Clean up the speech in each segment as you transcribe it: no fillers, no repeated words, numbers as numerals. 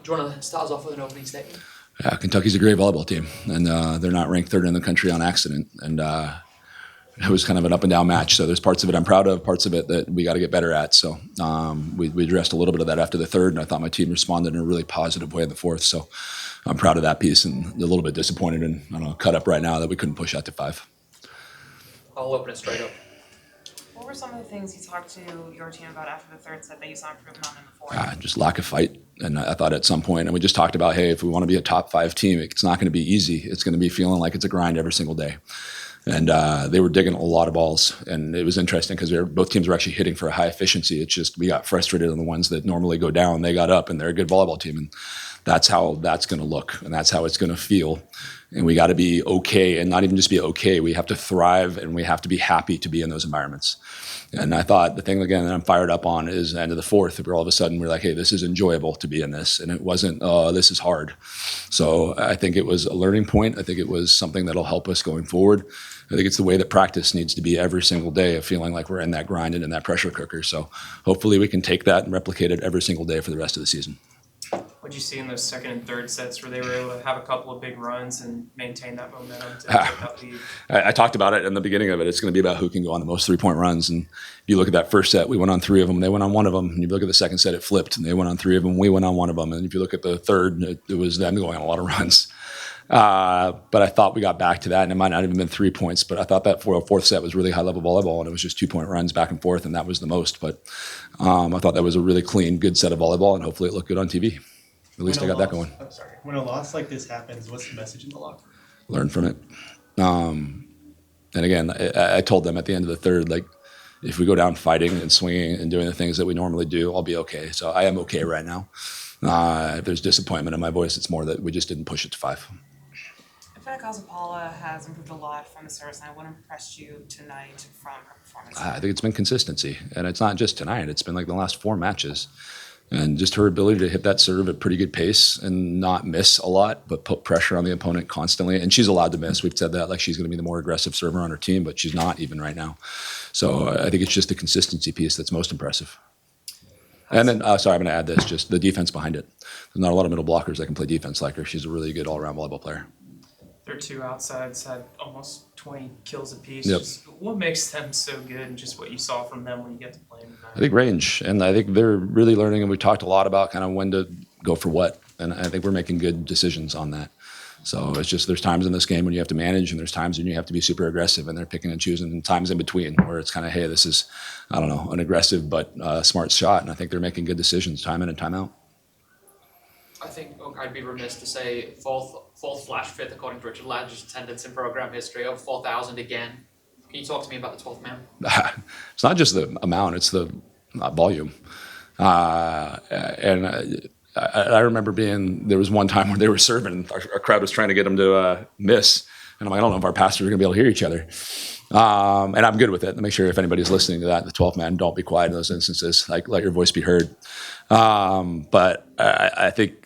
Do you want to start us off with an opening statement? Yeah, Kentucky's a great volleyball team, and they're not ranked third in the country on accident. And it was kind of an up and down match. So there's parts of it I'm proud of, parts of it that we got to get better at. So we addressed a little bit of that after the third, and I thought my team responded in a really positive way in the fourth. So I'm proud of that piece, and a little bit disappointed and cut up right now that we couldn't push out to 5. I'll open it straight up. What were some of the things you talked to your team about after the third set that you saw improvement on in the fourth? Just lack of fight. And I thought at some point, and we just talked about, hey, if we want to be a top 5 team, it's not going to be easy. It's going to be feeling like it's a grind every single day. And they were digging a lot of balls. And it was interesting because both teams were actually hitting for a high efficiency. It's just we got frustrated on the ones that normally go down. They got up, and they're a good volleyball team. And that's how that's going to look, and that's how it's going to feel. And we got to be okay, and not even just be okay. We have to thrive, and we have to be happy to be in those environments. And I thought the thing, again, that I'm fired up on is the end of the fourth, where all of a sudden we're like, hey, this is enjoyable to be in this. And it wasn't, this is hard. So I think it was a learning point. I think it was something that'll help us going forward. I think it's the way that practice needs to be every single day of feeling like we're in that grind and in that pressure cooker. So hopefully we can take that and replicate it every single day for the rest of the season. What did you see in those second and third sets where they were able to have a couple of big runs and maintain that momentum to take that lead? I talked about it in the beginning of it. It's going to be about who can go on the most 3-point runs. And if you look at that first set, we went on 3 of them. They went on 1 of them. And you look at the second set, it flipped. And they went on 3 of them. We went on 1 of them. And if you look at the third, it was them going on a lot of runs. But I thought we got back to that, and it might not have even been 3 points, but I thought that fourth set was really high-level volleyball, and it was just 2-point runs back and forth, and that was the most. But I thought that was a really clean, good set of volleyball, and hopefully it looked good on TV. At least I got that going. I'm sorry. When a loss like this happens, what's the message in the locker room? Learn from it. And again, I told them at the end of the third, like, if we go down fighting and swinging and doing the things that we normally do, I'll be okay. So I am okay right now. If there's disappointment in my voice, it's more that we just didn't push it to 5. I feel like Paula has improved a lot from the service line. What impressed you tonight from her performance? I think it's been consistency. And it's not just tonight. It's been like the last 4 matches. And just her ability to hit that serve at pretty good pace and not miss a lot, but put pressure on the opponent constantly. And she's allowed to miss. We've said that, like she's going to be the more aggressive server on her team, but she's not even right now. So I think it's just the consistency piece that's most impressive. And then, sorry, I'm going to add this, just the defense behind it. There's not a lot of middle blockers that can play defense like her. She's a really good all-around volleyball player. Their 2 outsides had almost 20 kills apiece. Yep. Just what makes them so good, and just what you saw from them when you get to play them tonight? I think range, and I think they're really learning, and we talked a lot about kind of when to go for what, and I think we're making good decisions on that. So it's just there's times in this game when you have to manage, and there's times when you have to be super aggressive, and they're picking and choosing, and times in between where it's kind of, hey, this is, I don't know, an aggressive but smart shot, and I think they're making good decisions time in and time out. I think I'd be remiss to say fourth flash fifth according to Richard Ladger's attendance in program history, over 4,000 again. Can you talk to me about the 12th man? It's not just the amount; it's the volume. And I remember there was one time where they were serving, and our crowd was trying to get them to miss, and I'm like, I don't know if our pastors are going to be able to hear each other. And I'm good with it. Make sure if anybody's listening to that, the 12th man, don't be quiet in those instances. Like, let your voice be heard. But I think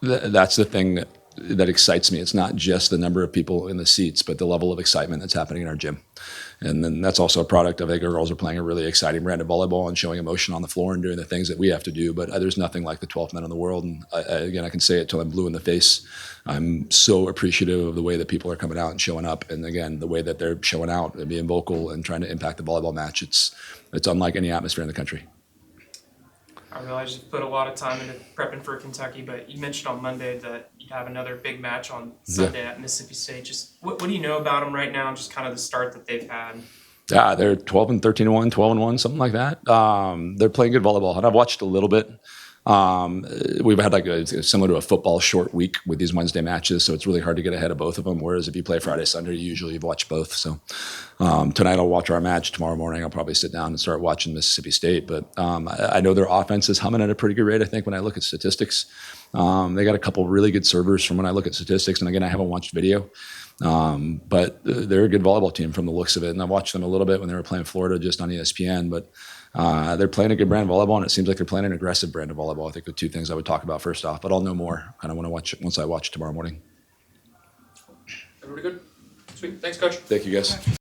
that's the thing that excites me. It's not just the number of people in the seats, but the level of excitement that's happening in our gym. And then that's also a product of, I think our girls are playing a really exciting brand of volleyball and showing emotion on the floor and doing the things that we have to do. But there's nothing like the 12th man in the world. And again, I can say it till I'm blue in the face. I'm so appreciative of the way that people are coming out and showing up. And again, the way that they're showing out and being vocal and trying to impact the volleyball match. It's unlike any atmosphere in the country. I realize you've put a lot of time into prepping for Kentucky, but you mentioned on Monday that you'd have another big match on Sunday at Mississippi State. Just what do you know about them right now? Just kind of the start that they've had. Yeah, they're 12-13-1, 12-1, something like that. They're playing good volleyball, and I've watched a little bit. We've had similar to a football short week with these Wednesday matches, so it's really hard to get ahead of both of them. Whereas if you play Friday, Sunday, usually you've watched both. So tonight I'll watch our match. Tomorrow morning I'll probably sit down and start watching Mississippi State. But I know their offense is humming at a pretty good rate, I think, when I look at statistics. They got a couple really good servers from when I look at statistics. And again, I haven't watched video. But they're a good volleyball team from the looks of it. And I watched them a little bit when they were playing Florida just on ESPN. But they're playing a good brand of volleyball, and it seems like they're playing an aggressive brand of volleyball. I think the 2 things I would talk about first off, but I'll know more kind of once I watch tomorrow morning. Everybody good? Sweet. Thanks, Coach. Thank you, guys.